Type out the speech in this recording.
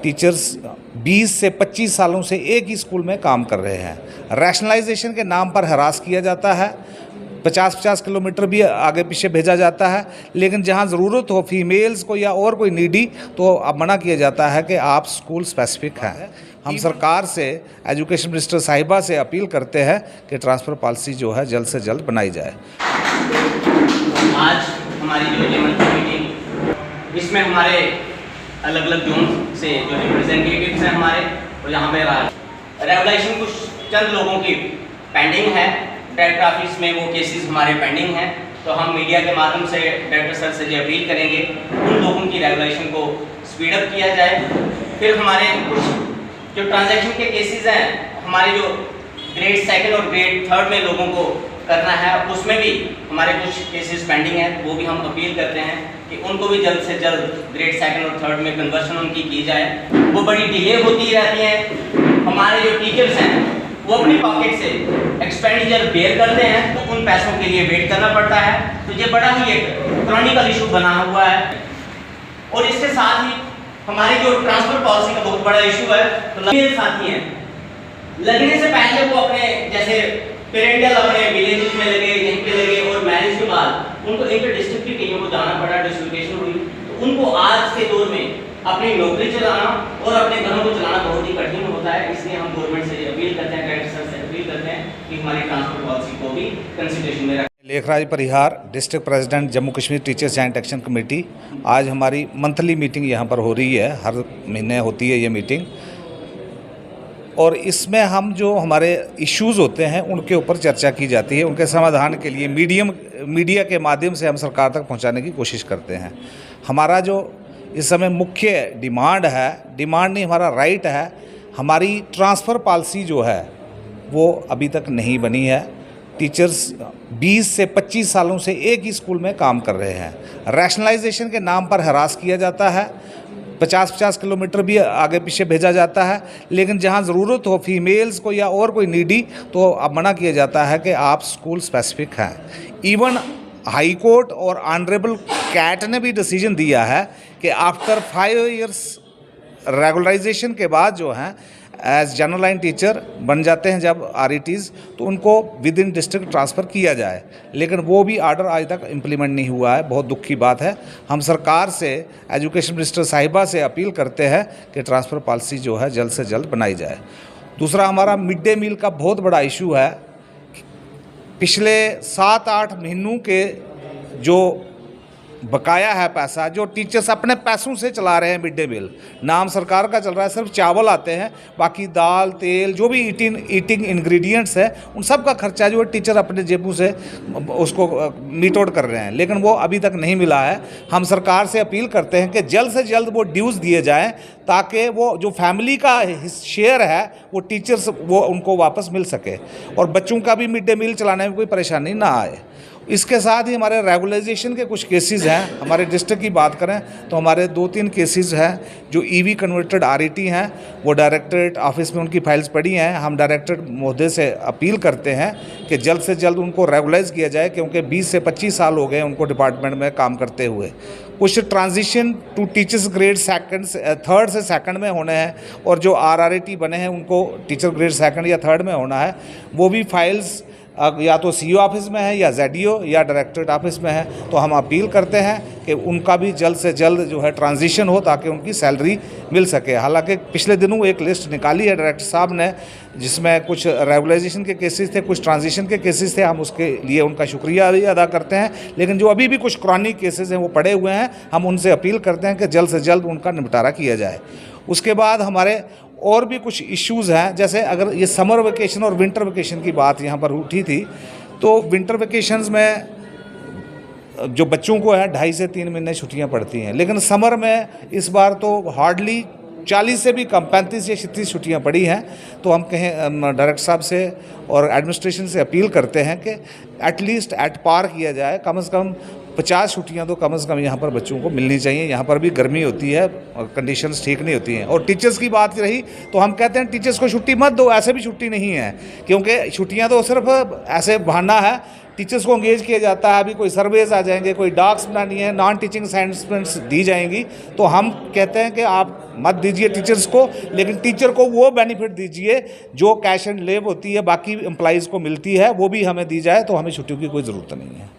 Teachers 20 से 25 सालों से एक ही स्कूल में काम कर रहे हैं। रैशनलाइजेशन के नाम पर हरास किया जाता है, 50-50 किलोमीटर भी आगे पीछे भेजा जाता है, लेकिन जहां ज़रूरत हो फीमेल्स को या और कोई नीडी तो अब मना किया जाता है कि आप स्कूल स्पेसिफिक हैं। हम सरकार से, एजुकेशन मिनिस्टर साहिबा से अपील करते हैं कि ट्रांसफ़र पॉलिसी जो है जल्द से जल्द बनाई जाए। आज हमारी जो ये मंथली मीटिंग, इसमें हमारे अलग अलग जोन से जो रिप्रेजेंटेटिव्स हैं हमारे, और यहाँ पे रेगुलेशन कुछ चंद लोगों की पेंडिंग है। डायरेक्टर ऑफिस में वो केसेस हमारे पेंडिंग हैं, तो हम मीडिया के माध्यम से डायरेक्टर सर से ये अपील करेंगे उन लोगों की रेगुलेशन को स्पीड अप किया जाए। फिर हमारे कुछ जो ट्रांजैक्शन के केसेस हैं, हमारे जो ग्रेड 2 और ग्रेड 3 में लोगों को करना है, उसमें भी हमारे कुछ केसेस पेंडिंग हैं। वो भी हम अपील करते हैं कि उनको भी जल्द से जल्द ग्रेड 2 और 3 में कन्वर्शन उनकी की जाए। वो बड़ी डिले होती रहती हैं। हमारे जो टीचर्स हैं वो अपनी पॉकेट से एक्सपेंडिचर बेयर करते हैं, तो उन पैसों के लिए वेट करना पड़ता है। तो ये बड़ा ही एक क्रॉनिकल इशू बना हुआ है। और इसके साथ ही हमारी जो ट्रांसफर पॉलिसी का बहुत बड़ा इशू है। तो लगने साथी हैं, लगने से पहले वो अपने जैसे पेरेंटल अपने विलेज में लगे, यहीं पे लगे, और मैरिज के बाद उनको इंटर डिस्ट्रिक्ट की टीमों को जाना पड़ा, डिस्ट्रिब्यूशन हुई, तो उनको आज के दौर में अपनी नौकरी चलाना और अपने घरों को चलाना बहुत ही कठिन होता है। इसलिए हम गवर्नमेंट से अपील करते हैं, डायरेक्टर सर से अपील करते हैं कि हमारी ट्रांसफर पॉलिसी को भी कंसिडरेशन में रखें। Lekhraj Parihar, district president Jammu Kashmir teachers joint action committee. आज हमारी मंथली मीटिंग यहाँ पर हो रही है, हर महीने होती है ये मीटिंग, और इसमें हम जो हमारे इश्यूज़ होते हैं उनके ऊपर चर्चा की जाती है। उनके समाधान के लिए मीडिया के माध्यम से हम सरकार तक पहुंचाने की कोशिश करते हैं। हमारा जो इस समय मुख्य डिमांड नहीं, हमारा राइट है, हमारी ट्रांसफ़र पॉलिसी जो है वो अभी तक नहीं बनी है। टीचर्स 20 से 25 सालों से एक ही स्कूल में काम कर रहे हैं। रैशनलाइजेशन के नाम पर हरास किया जाता है, 50-50 किलोमीटर भी आगे पीछे भेजा जाता है, लेकिन जहां ज़रूरत हो फीमेल्स को या और कोई नीडी तो अब मना किया जाता है कि आप स्कूल स्पेसिफिक हैं। इवन हाई कोर्ट और ऑनरेबल कैट ने भी डिसीजन दिया है कि आफ्टर 5 इयर्स रेगुलराइजेशन के बाद जो हैं एज जनरल लाइन टीचर बन जाते हैं जब RETs, तो उनको विद इन डिस्ट्रिक्ट ट्रांसफ़र किया जाए, लेकिन वो भी आर्डर आज तक इम्प्लीमेंट नहीं हुआ है। बहुत दुख की बात है। हम सरकार से, एजुकेशन मिनिस्टर साहिबा से अपील करते हैं कि ट्रांसफ़र पॉलिसी जो है जल्द से जल्द बनाई जाए। दूसरा, हमारा मिड डे मील का बहुत बड़ा इशू है। पिछले 7-8 महीनों के जो बकाया है पैसा, जो टीचर्स अपने पैसों से चला रहे हैं मिड डे मील, नाम सरकार का चल रहा है, सिर्फ चावल आते हैं, बाकी दाल, तेल, जो भी ईटिंग इंग्रेडिएंट्स है, उन सब का खर्चा जो है टीचर अपने जेबों से उसको मीट आउट कर रहे हैं, लेकिन वो अभी तक नहीं मिला है। हम सरकार से अपील करते हैं कि जल्द से जल्द वो ड्यूज़ दिए जाएँ, ताकि वो जो फैमिली का शेयर है वो टीचर्स वो उनको वापस मिल सके, और बच्चों का भी मिड डे मील चलाने में कोई परेशानी ना आए। इसके साथ ही हमारे रेगुलाइजेशन के कुछ केसेस हैं। हमारे डिस्ट्रिक्ट की बात करें तो हमारे 2-3 केसेस हैं जो EV कन्वर्टेड RET हैं, वो डायरेक्टरेट ऑफिस में उनकी फाइल्स पड़ी हैं। हम डायरेक्टर महोदय से अपील करते हैं कि जल्द से जल्द उनको रेगुलाइज किया जाए, क्योंकि 20 से 25 साल हो गए उनको डिपार्टमेंट में काम करते हुए। कुछ transition to teachers grade 3rd से 2nd में होने हैं, और जो RRET बने हैं उनको टीचर ग्रेड 2nd या 3rd में होना है। वो भी फाइल्स या तो CO ऑफिस में है या ZDO या डायरेक्टरेट ऑफिस में है। तो हम अपील करते हैं कि उनका भी जल्द से जल्द जो है ट्रांजिशन हो, ताकि उनकी सैलरी मिल सके। हालांकि पिछले दिनों एक लिस्ट निकाली है डायरेक्टर साहब ने, जिसमें कुछ रेगुलाइजेशन के केसेस थे, कुछ ट्रांजिशन के केसेस थे। हम उसके लिए उनका शुक्रिया भी अदा करते हैं, लेकिन जो अभी भी कुछ क्रॉनिक केसेस हैं वो पड़े हुए हैं। हम उनसे अपील करते हैं कि जल्द से जल्द उनका निपटारा किया जाए। उसके बाद हमारे और भी कुछ इश्यूज़ हैं, जैसे अगर ये समर वेकेशन और विंटर वेकेशन की बात यहाँ पर उठी थी, तो विंटर वेकेशंस में जो बच्चों को है 2.5 से 3 महीने छुट्टियाँ पड़ती हैं, लेकिन समर में इस बार तो हार्डली 40 से भी कम 35 या 36 छुट्टियाँ पड़ी हैं। तो हम कहें डायरेक्टर साहब से और एडमिनिस्ट्रेशन से अपील करते हैं कि एटलीस्ट एट पार किया जाए, कम से कम 50 छुट्टियां तो कम से कम यहाँ पर बच्चों को मिलनी चाहिए। यहाँ पर भी गर्मी होती है और कंडीशंस ठीक नहीं होती हैं। और टीचर्स की बात रही तो हम कहते हैं टीचर्स को छुट्टी मत दो, ऐसे भी छुट्टी नहीं है, क्योंकि छुट्टियाँ तो सिर्फ ऐसे बहाना है। टीचर्स को एंगेज किया जाता है, अभी कोई सर्वेज आ जाएंगे, कोई डॉक्स बनानी है, नॉन टीचिंग असाइनमेंट्स दी जाएंगी, तो हम कहते हैं कि आप मत दीजिए टीचर्स को, लेकिन टीचर को वो बेनिफिट दीजिए जो कैश एंड लीव होती है बाकी एम्प्लॉइज़ को मिलती है, वो भी हमें दी जाए, तो हमें छुट्टियों की कोई ज़रूरत नहीं है।